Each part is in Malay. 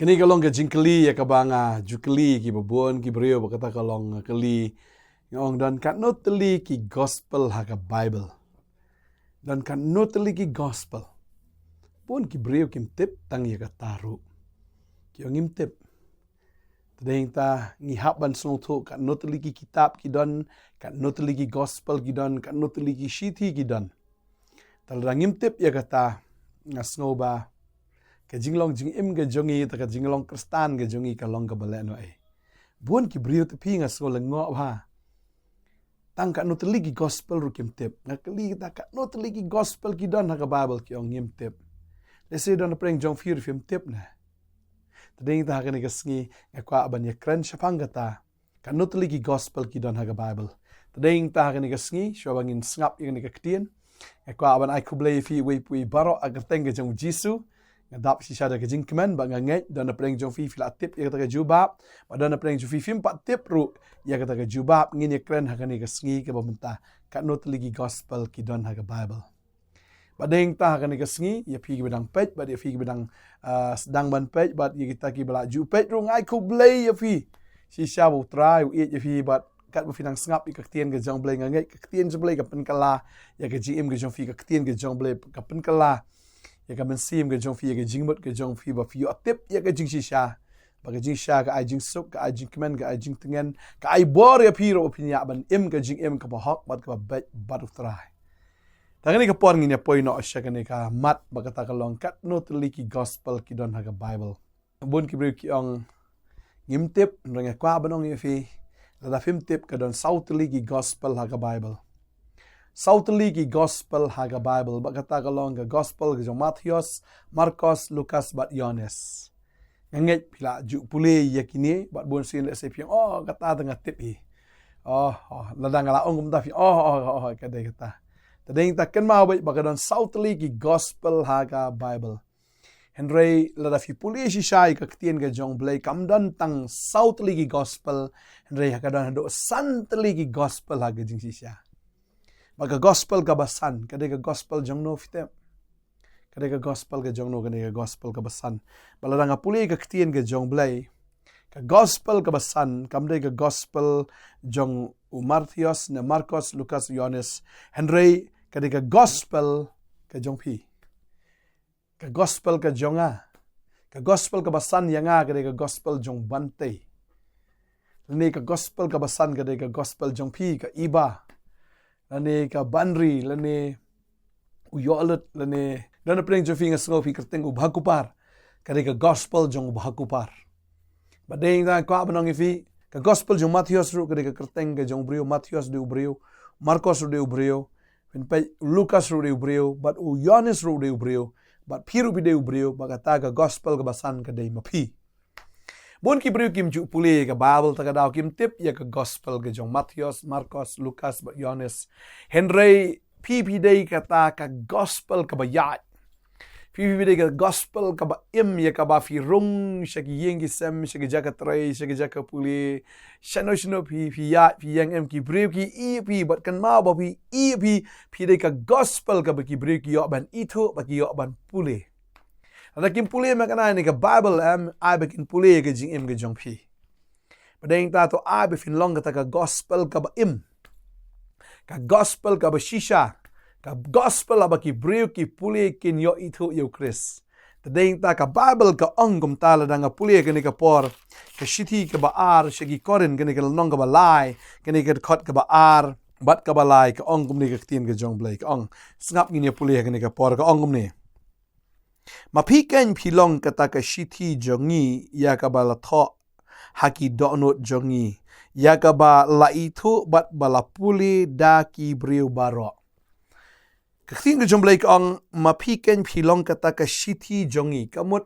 Kini kalong ka jingkeli ya kabanga jukeli ki babon ki brio bakata kalong keli ngong dan KATNO TYLLI ki gospel ha ka Bible. Dan KATNO TYLLI ki gospel. Pun ki brio kim tip tang ya ka taru. Ki ngim tip. Tadeng ta ngihap ban song tu KATNO TYLLI ki kitab ki don, KATNO TYLLI ki gospel ki don, KATNO TYLLI ki shiti ki don. Taladang ngim tip ya kata ngasngoba ka jinglong jing im ga jongi ta ka jinglong kristan ga jongi ka long ka bale no ai buon ki brio te pi nga so lengo ha tang KATNO TYLLI ki gospel ru kim tip nga kali ta KATNO TYLLI ki gospel ki don ha ka Bible ki ong ngim tip le se don preng jong fir film tip na tadeng ta ka ni ka sngi nga kwa ban ya kran shapang ta KATNO TYLLI ki gospel ki don ha ka Bible tadeng ta ka ni ka sngi sho bangin snap yang ni ka ktien nga kwa ban ai kublei fi we pui baro agar teng ga jong jisu dap si sada ke jing kemen ba ngangai dan apreng jong fi fila tip ya kata ke jubab ba dan apreng jong fi film pat tip ru ya kata ke jubab ngin ya kren hakani ke sngi ke bamenta KATNO TYLLI ki gospel ki don ha ke Bible ba deng ta hakani ke sngi ya fi ke bedang page ba dia fi ke bedang sedang ban page ba ya kita ki bala ju page ru ngai ku blai ya fi si sha bu try ya fi ba kat bu finang ngap ke tien ke jong blai ngai ke tien je blai ke pen kala ya ke gm ke jong fi ke tien ke jong blai ke pen kala ya ka mensim ke jong fi ke jingmut ke jong fi ba fi tip ya ke jing shisha ba ke jing sha ka ai jing sup ka ai jing kemen ka ai jing tengen ka ai bor ya pi ro pinya ban im ke jing im ka ba hok bat ka ba bat utrai tangani ka por ngin ya poi no sha ka ne ka mat ba ka ta ka long KATNO TYLLI ki gospel ki don ha ka Bible bun ki bre ki ong ngim tip rang ya kwa banong ya fi la film tip ka don TYLLI ki gospel ha ka Bible TYLLI ki gospel ha ka Bible ba kata kalong ka gospel ka Matius, Marcos, Lucas bat Yohanes. Nganget pila ju pule yakini bat bon sin le sepiang kata tengah tip i. Ladang la ong ta fi kada kata. Tadeng ta ken mau ba ka don TYLLI ki gospel ha ka Bible. Henry lada fi pule si shai ka ktien ka jong blai kam don tang TYLLI ki gospel Henry ha ka don do TYLLI ki gospel ha ka jing si sha. Maka gospel ka basan, kadai ka gospel jong no fitem. Kadai ka gospel ka jong no, kadai ka gospel ka basan. Baladang apuli ka ktien ka jong blay. Ka gospel ka basan, kamdai ka gospel jong Matius, na Marcos, Lucas, Yohanes. Henry, kadai ka gospel ka jong pi. Ka gospel ka jong a. Ka gospel ka basan yang a, kadai ka gospel jong Bantei. Lani ka gospel ka basan, kadai ka gospel jong pi, ka iba. Lani ka banri, lani uyolet, lani dana preng jo finga sngo fi kerteng ubhakupar. Kari ka gospel jong ubhakupar. Badeng ta kwa banong ifi ka gospel jong Matius ru kari ka kerteng ka jong brio Matius de ubrio, Marcos ru de ubrio, pinpai Lucas ru de ubrio, bat Yohanes ru de ubrio, bat piru bi de ubrio, bagata ka gospel ka basan ka de mapi. Bon ki brio kim ju pule ka Bible ta ka daw kim tip ya ka gospel ka jong Matius, Marcos, Lucas, bat Yohanes. Henry PP day kata ka gospel ka bayat. PP day ka gospel ka ba im ya ka ba fi rung sya ki yeng ki sem sya ki jaka tray sya ki jaka pule shano fi ya fi yang em ki brio ki EP bat kan ma ba fi EP pi day ka gospel ka ba ki brio ki yo ban itu ba ki yo ban pule. Ada kim pule makana ni ka Bible ai bakin pule ka jing im ka jong pi. Padeng ta to ai be fin long ka gospel ka ba im. Ka gospel ka ba shisha. Ka gospel ba ki brio ki pule kin yo itu yo Chris. Tadeng ta ka Bible ka ongum ta la danga pule ka ni ka por. Ka shiti ka ba ar shagi korin ka ni ka long ka ba lai. Ka ni ka kot ka ba ar. Bat ka ba lai ka ongum ni ka ktien ka jong blay ka ong. Sngap ngin ya pule ka ni ka por ka ongum ni. Mapikan pilong kata ka shiti jongi ya ka ba la tho haki donut jongi ya ka ba la itu bat bala puli da ki brio baro. Kating ka jomblay ka ang mapikan pilong kata ka shiti jongi kamut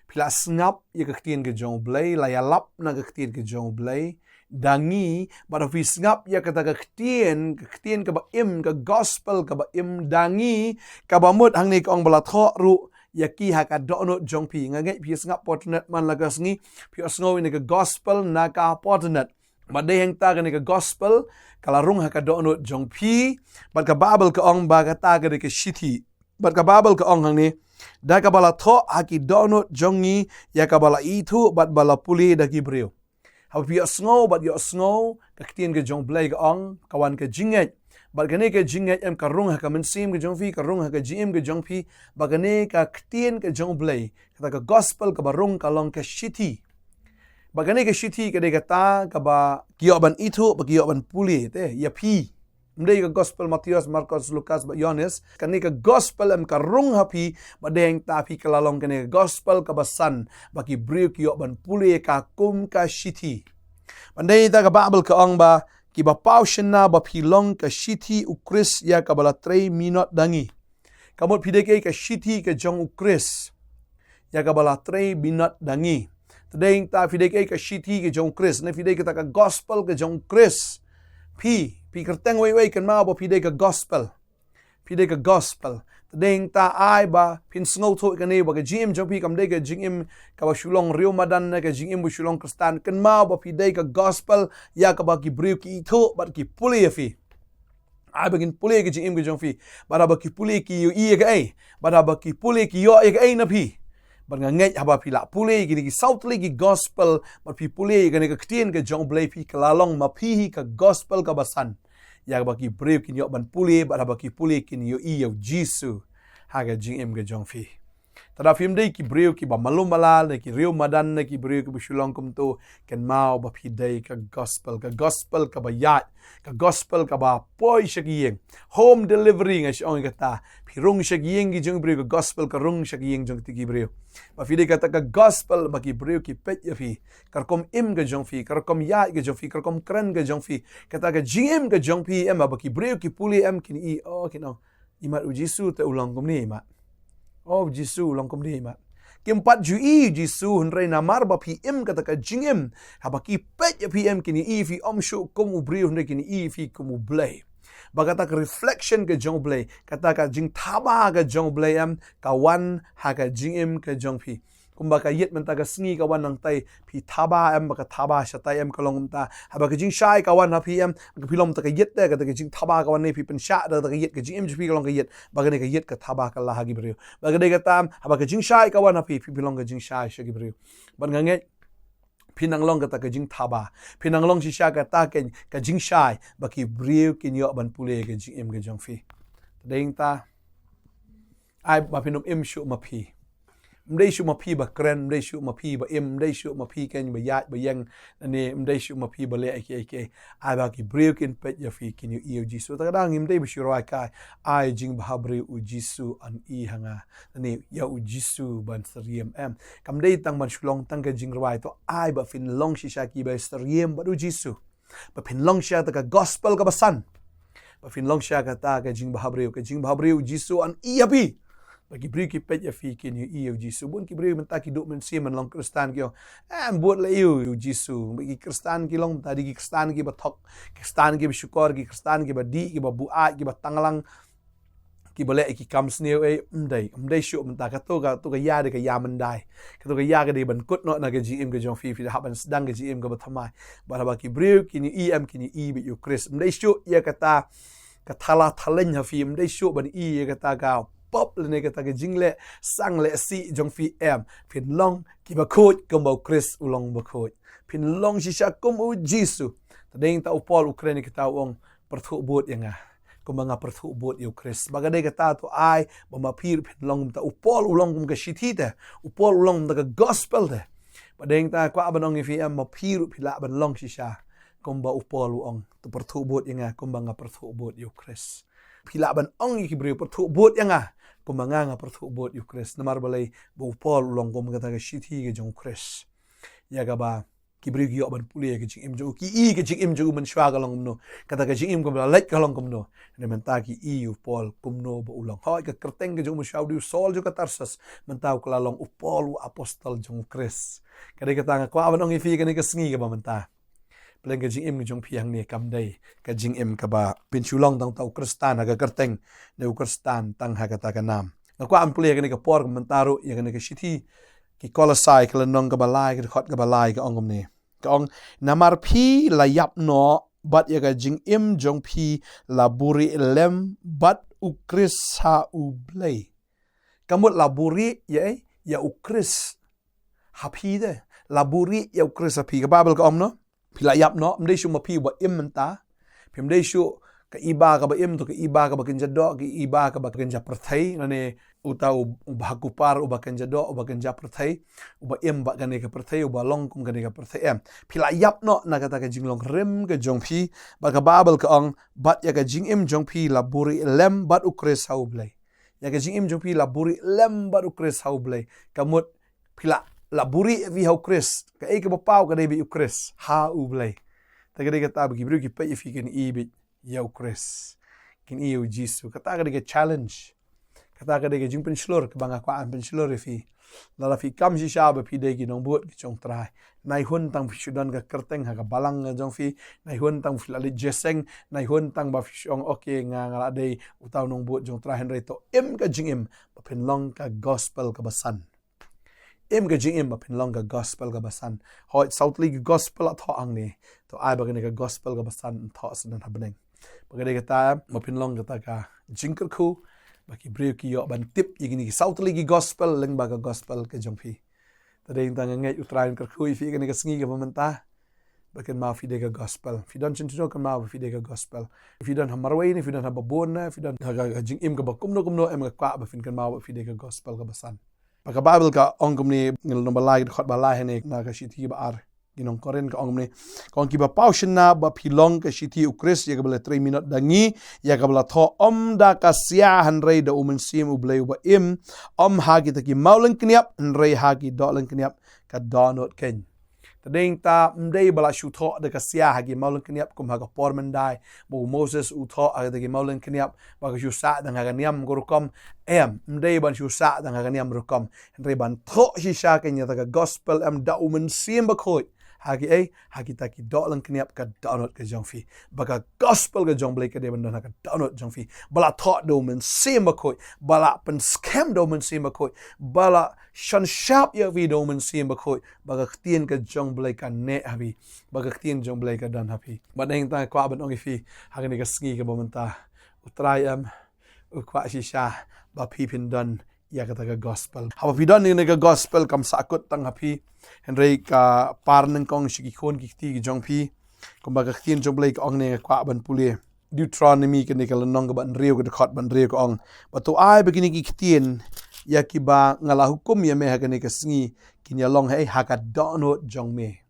pila snap ya kating ka jomblay layalap na kating ka jomblay dangi bada fi snap ya kata ka ktien ka ba im ka gospel ka ba im dangi ka ba mut hang ni ka ang bala tho ru yaki haka dono jong pi ngangai pi ngap Potternet man laga sngi pi osngo ni ka gospel na ka Potternet badai hang ta ni ka gospel kala rung haka dono jong pi bad ka Bible ka ong ba ka ta ka shiti bat ka Bible ka ong hang ni da ka bala tho haki donut jongi ya ka bala itu bat bala puli da Gibril hab pi asngo bat yo asngo ka ktien ke jong blai ka ong kawan ke jinget bat gane ke jinget em ka rung ha ka mensim ke jong fi ka rung ha ka jim ke jong fi ba gane ka ktien ke jong blai kata ka gospel ka barung ka long ke shiti ba gane ke shiti ke de kata ka ba kio ban itu ba kio ban puli te ya pi mdei ka gospel Matius, Markus, Lukas, ba Yohanes, kani ka gospel em ka rung hapi, ba deng tapi kalalong kani ka gospel ka basan, baki briu kiyo ban puli ka kum ka shiti. Bandai ta ka Bible ka ong ba, ki ba pau shena ba pilong ka shiti ukris ya ka bala 3 minut dangi. Kamot pideke ka shiti ka jong ukris, ya ka bala 3 minut dangi. Tadeng ta pideke ka shiti ka jong ukris, na pideke ta ka gospel ka jong ukris. Pi kerteng wei kan mau ba pide ka gospel tadeng ta ai ba pin snow tho kan ne ba ka jim jong pi kam de ka jingim ka ba shulong riu madan na ka jingim bu shulong kristan kan mau ba pide ka gospel ya ka ba ki briu ki tho ba ki puli fi ai ba kin puli ka jingim ka jong fi ba ki puli ki yu i ka ai ba ki puli ki yo ka ai na pi ba ngai haba pi la puli ki sautli ki gospel ba pi puli ka ne ka ktien ka jong blai pi ka lalong ma pi ka gospel ka basan ya baki brave kin yo ban puli ba baki puli kin yo i yo jisu haga jing em ga jong fi tada film dei ki brave ki ba malum malal ki riu madan na ki brave ki bushulong kum to ken mau ba pi dei ka gospel ka ba yat ka gospel ka ba poi shagiyeng home delivery nga shong kata pi rung shagiyeng gi jong brave ka gospel ka rung shagiyeng jong ti ki brave ba fi dei kata ka gospel ba ki brave ki pet ya fi kar kom im ga jong fi kar kom ya ga jong fi kar kom kran ga jong fi kata ka jim ga jong fi em ba ki brave ki puli em kin i kino imat u jisu te ulang kom ni imat jisu ulang kom ni imat Keempat jui jisu henry namar ba PM kata ka jingem habaki pet ya PM kini i fi om shu komu briu henry kini i fi komu blay bagata ka reflection ke jong blay kata ka jing thaba ka jong blay am kawan ha ka jingem ka jong fi kumba ka yet menta ka sngi kawan nang tai phi thaba am baka thaba shatai am kalong ta haba ka jing shai kawan ha phi am ka philom ta ka yet ta ka jing thaba kawan nei phi pen sha da ka yet ka jing em phi kalong ka yet baga ne ka yet ka thaba ka la ha gi brio baga de ka tam haba ka jing shai kawan ha phi philong ka jing shai sha gi brio ban nga nge pinang long ka jing thaba pinang long si sha ka ta ken ka jing shai baki brio kin yo ban pule ka jing em ka jong phi deng ta ai ba pinum em shu ma phi mdei shu ma phi ba kren mdei shu ma phi ba em mdei shu ma phi ken ba yat ba yang ne mdei shu ma phi ba le ake ai ba ki breu kin pet ya fi kin yu jisu ta dang mdei ba shiro kai ai jing ba breu u jisu an i hanga ne ya u jisu ban sariem em kam dei tang ban shlong tang ka jing rawai to ai ba fin long shi sha ki ba sariem ba u jisu ba fin long sha ta ka gospel ka ba san ba fin long sha ka ta ka jing ba breu jisu an i ya bi bagi beri ki pet ya fi kin yu jisu bun ki beri menta ki duk men si man long kristan ki buat la yu jisu bagi kristan ki long tadi ki kristan ki bathok kristan ki bersyukur ki kristan ki badi ki buat ki batanglang ki boleh ki kam sneu mdai syu menta ka to ka ya de ka ya mendai ka to ka ya ka de ban kut no na ka gm ka jong fi ha ban sedang ka gm ka bathamai ba ki beri ki ni em ki ni bi yu kris mdai syu ya kata ka thala thalen ha fi mdai syu ban ya kata ka pop le ne kata ke jingle sang le si jong fi em phin long ki ba khot kom ba kris ulong ba khot phin long si sha kom u jisu tadeng ta upol ukraine kita ong perthu bot yanga kom nga perthu bot yu kris bagade kata to ai ba ma phir phin long ta upol ulong kom ka shithi te upol ulong ta ka gospel te badeng ta kwa banong fi em ma phir phila ban long si sha kom ba upol ong to perthu bot yanga kom ba nga perthu bot yu kris phila ban ong ki bre perthu bot yanga kumanga nga perthu bot yu kris namar balai bo pol long kom kata ka shithi ke jong kris ya ga ba ki bri gi oban puli ke jing im jo ki i ke jing im jo man shwa ga long no kata ka jing im kom la lek ka long kom no ne menta ki i yu pol kum no bo ulong ha ka kerteng ke jong shwa du sol jo ka tarsas menta ko la long upol apostol jong kris kada kata nga kwa ban ong fi ke ne ka sngi ke ba menta pleng ka jing im jong phiang ne kam dai ka jing im ka ba pin chulong tang tau kristan ga kerteng ne kristan tang ha kata ka nam na kwa am ple ka ne ka por mentaro ya ka ne ka shithi ki kolosai ka nong ka balai ka khot ka balai ka ongom ne ka ong namar phi la yap no bat ya ka jing im jong phi la buri lem bat ukris ha ublay. Kamut laburi ya ukris hapi de. Laburi ya ukris hapi. Ka Bible ka no? Pila yap no, mday syu mapi ba im menta. Mday syu ka iba ka ba im to ka iba ka ba kenjado, ka iba ka ba kenja perthai nane uta ubahakupar uba kenjado uba kenja perthai uba im ba kane ka perthai uba long kum kane ka perthai em. Pila yap no na kata ka jinglong rem ka jongpi ba ka Bible ka ong bat ya ka jing im jongpi laburi lem bat ukris ha ublay. Ya ka jing im jongpi laburi lem bat ukris ha ublay. Kamut pila laburi vi ha ukris ka e ka bapau ka debi ukris ha ublay. Tagade kata bagi bru ki pa if kin ibit ya ukris kin iyo jisu kata ka de challenge kata ka de jing penslor ka banga kwa penslor fi la fi kam si sha ba pi de ki nong bot ki chong trai nai hun tang fi sudan ka kerteng ha ka balang nga jong fi nai hun tang fi la jeseng nai hun tang ba fi ong okay nga de utaw nong bot jong trai henry to im ka jing im ba pen long ka gospel ka basan im ka jing im ba pen long ka gospel ka basan ho southly gospel at ho ang ni to ai ba ka gospel ka basan tho san happening bagay kata mapinlong kata ka jingker ku baki brew ki yo ban tip igini southly ki gospel leng baga gospel ke jongpi tadeng tang ngai utrain ker ku fi igini ka sngi ka mamanta bakin ma fi de ka gospel fi don chinto kan ma fi de ka gospel fi don hamarway ni fi don hababona fi don ka jing im ka bakumno em ka kwa ba fin kan ma fi de ka gospel ka basan baka Bible ka ongkum ni ngil no balai khot balai ne na ka shiti ba ar ginong koren ka ongmne kong ki ba pausin na ba pilong ka shiti ukris ya kabala 3 minute dangi ya kabala tho da ka sia hanrei da sim ublay ba im hagi ta ki maulen kniap hanrei hagi dolen kniap ka donot ken tadeng ta mdei bala shu tho da ka sia hagi maulen kniap kum haga pormandai bo Moses u tho aga ki maulen kniap ba ka shu sa dang haga niam gorukom mdei ban shu sa dang haga niam rukom hanrei ban tho shi sha kenya ta ka gospel da sim ba khoi hagi taki dolan kniap ka download ka jongfi baka gospel ka jonglay ka deban ka download jongfi bala thought do men sim bakoi bala pen scam do men sim bakoi bala shan sharp ya vi do men sim bakoi baka tien ka jonglay ka ne habi baka tien jonglay ka dan habi badeng ta kwa ban ongi fi hagi ka sngi ka bomenta utrai ukwa shisha ba pipin dan ya kata ka gospel haba pidon ni ka gospel kam sakut tang hapi henry ka parneng kong shiki khon ki ti jong pi kom ba ka tien jong blai ka ong ne kwa ban pule Deuteronomy ka ne ka nong ban reu ka khot ban reu ka ong ba to ai begini ki tien ya ki ba ngala hukum ya me ha ka ne ka sngi kin ya long ha ka dono jong me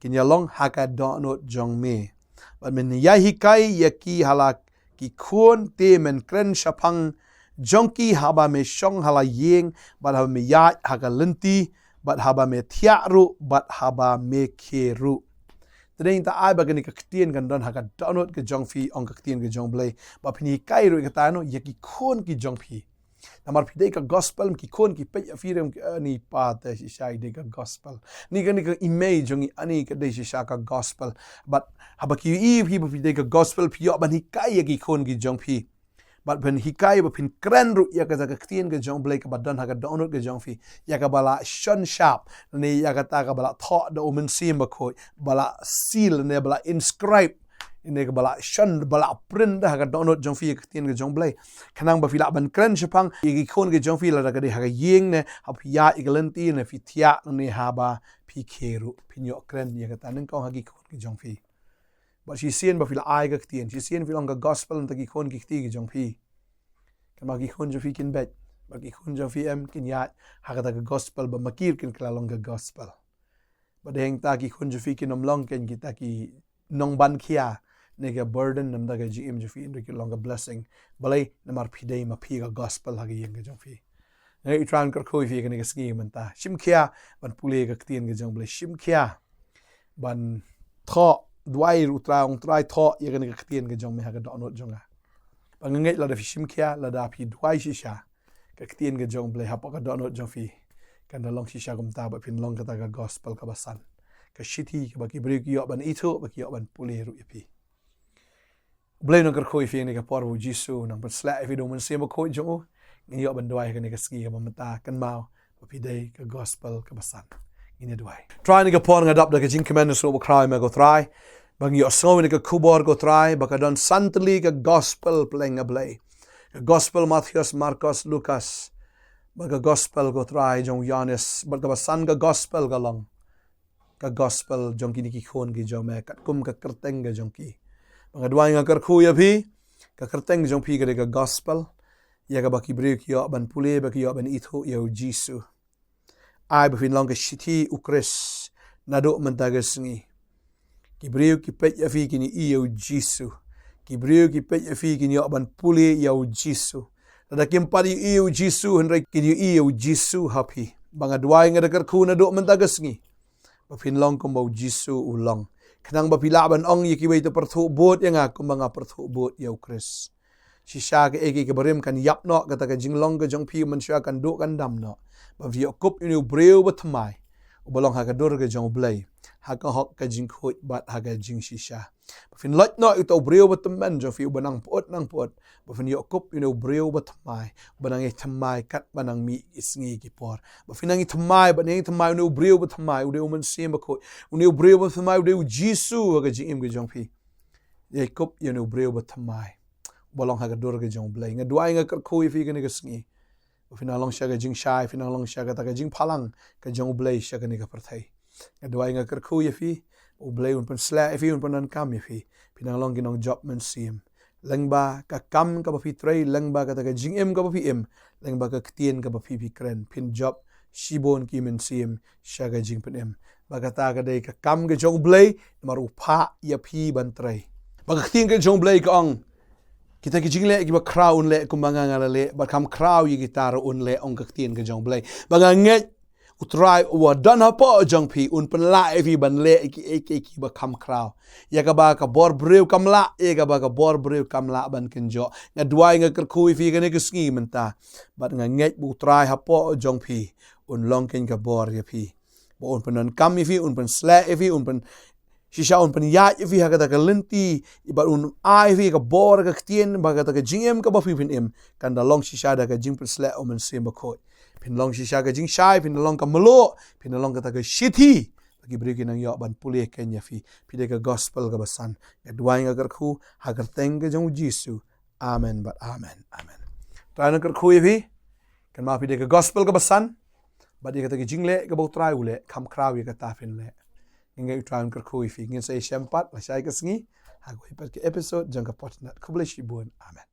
kin ya long ha ka dono jong me ba men ya hikai ya ki halak ki khon te men kren shapang Jongki haba me shong hala yeng bat haba me ya haga lenti bat haba me tiaru bat haba me keru tadeng ta ai bagani ka ktien kan don haga download ke jongfi ong ka ktien ke jongblay ba phini kai ro ka tano yaki khon ki jongfi namar pide ka gospel ki khon ki pe afirem ni pa ta shi shai de ka gospel ni ka image ngi ani ka de shi sha ka gospel but haba ki e people pide ka gospel pio ban hi kai yaki khon ki jongfi but when hikai ba pin kren ru ya ka ktien ke jong blake ba dan ha ka download ke jong fi ya ka bala shun sharp ne ya ka ta ka bala tho da omen sim ba khoi bala seal ne bala inscribe ne ka bala shun bala print da ka download jong fi ktien ke jong blake kanang ba fi la ban kren shapang yi khon ke jong fi la ka de ha ka yeng ne ha ya iglanti ne fi tia ne ha ba pi keru pinyo kren ya ka ta nang kong ha ki khon ke jong fi but she seen ba fil ai ga ktien she seen fil nga gospel ta ki khon ki kti ki jong phi kan ma ki khon jo fi kin bet ba ki khon jo fi em kin ya ha ga gospel ba makir kin kla long ga gospel ba deng ta ki khon jo fi kin om long ken ki ta ki nong ban khia ne ga burden nam da ga ji em jo fi in ki long ga blessing balai namar phi dei ma phi ga gospel ha ga yeng ga jong phi ne tran kar khoi fi ga ne ga ski man ta shim khia ban pule ga ktien ga jong blai shim khia ban tho Dwai ong trai tho ya ga ktien ga jong me ha ga download jonga bangai la da fi shim kya la da fi dwai shisha ka ktien ga jong blai ha pa ga download jong fi kan da long shisha gum ta ba pin long ka ta ga gospel ka basan ka shiti ka ba ki break yo ban itu ba ki yo ban pule ru yapi blai no kar khoi fi ne ka por bu jisu nang ba sla fi do man se ma khoi jo ni yo ban dwai ka ne ka ski ga mata kan mau ba fi dei ka gospel ka basan in a way trying to get porn adap da jing commanders so cry me go try bang yo so in ka khubor go try baka don santly ka gospel playing a play Gospel Matthews, Marcos, Lucas. Baga gospel ko try jong Yohanes. Baga basan ka gospel ka lang. Ka gospel jong kini kikon ki jong me. Kat kum ka kerteng ka jong ki. Mga duway nga kerkuya pi. Ka kerteng jong pi ka gospel. Ya ka baki brew ki yo ban pule baki yo ban itho yo Jisu. Ai bafin lang ka shiti ukris. Nado mentagas ngi. Ki brew ki pet ya fi kini iyo Jisu. Ki brew ki pet ya fi kini yo ban pule yo Jisu. Nada kimpadi iyo Jisu henry kini iyo Jisu happy. Mga duway nga kerku nado mentagas ngi. Bafin lang kumbau Jisu ulang. Kenang bapilaban ong yikiway to pertu bot yang aku mga pertu bot yaw Chris. Sisya ke eki ke barim kan yap no kata ka jinglong ka jong pi mansya kan do kan dam no. Bavi okup ini breu batmai. Ubalong ha ka dur ka jong blay. Ha ka hok ka jing khoi bat ha ka jing sisya. Bafin lot no ito breu batman jo fi ubanang pot nang pot. Bafin okup ini breu batmai. Banang itamai kat banang mi isngi kipor. Bafin nang itamai banang itamai ini breu batmai ude uman sim bakoi. Ini breu batmai ude Jisu ha ka jing im ka jong pi. Yakup ini breu batmai. Bolong ha ka dur ka jong blay. Nga duay nga kerkoi fi ka ni ka sngi. Finalong siya ka jing shy, finalong siya ka jing palang ka jong blay siya ka ni ka pertay. Nga duay nga kerkoi fi, blay un pan sla fi un pan nan kam fi. Finalong ginong job man sim. Lang ba ka kam ka ba fi tray, lang ba ka jing im ka ba fi im, lang ba ka ktien ka ba fi kren. Pin job shibon ki man sim siya ka jing pan im. Baga ta ka day ka kam ka jong blay, marupa ya fi ban tray. Baga ktien ka jong blay ka ong. Kita kijing le kiba crown le kumanga ngale ba kam crow yi gitar un le ong kaktien ka jong blay baga nget utrai wa dan ha po jong pi un pen la evi ban le ki ba kam crow ya ka ba ka bor brew kam la e ka ba ka bor brew kam la ban kenjo nga duai nga kerkui fi ka ne sngi menta ba nga nget bu utrai ha po jong pi un long ken ka bor ya pi bo un pen kam fi un pen sla evi un pen Sisya un penyaat fi ha kata ka lenti iba un ai fi ka bor ka ktien ba kata ka jingem ka ba fi pin im kan da long sisya da ka jing pin sla o men sim ba khoi pin long sisya ka jing shai pin long ka melo pin long kata ka shiti bagi beri nang yo ban pulih kenya fi pide ka gospel ka basan ya duai nga kerku ha kerteng ka jong Jisu amen but amen amen ta na kerku fi kan ma pide ka gospel ka basan ba di kata ka jingle ka bo trai ule kam krawi ka ta fin le Ingat utuan kerkui fi. Ingin saya syampat. Lah saya kesini. Aku hebat ke episode. Jangka Potternet. Khubor. Amen.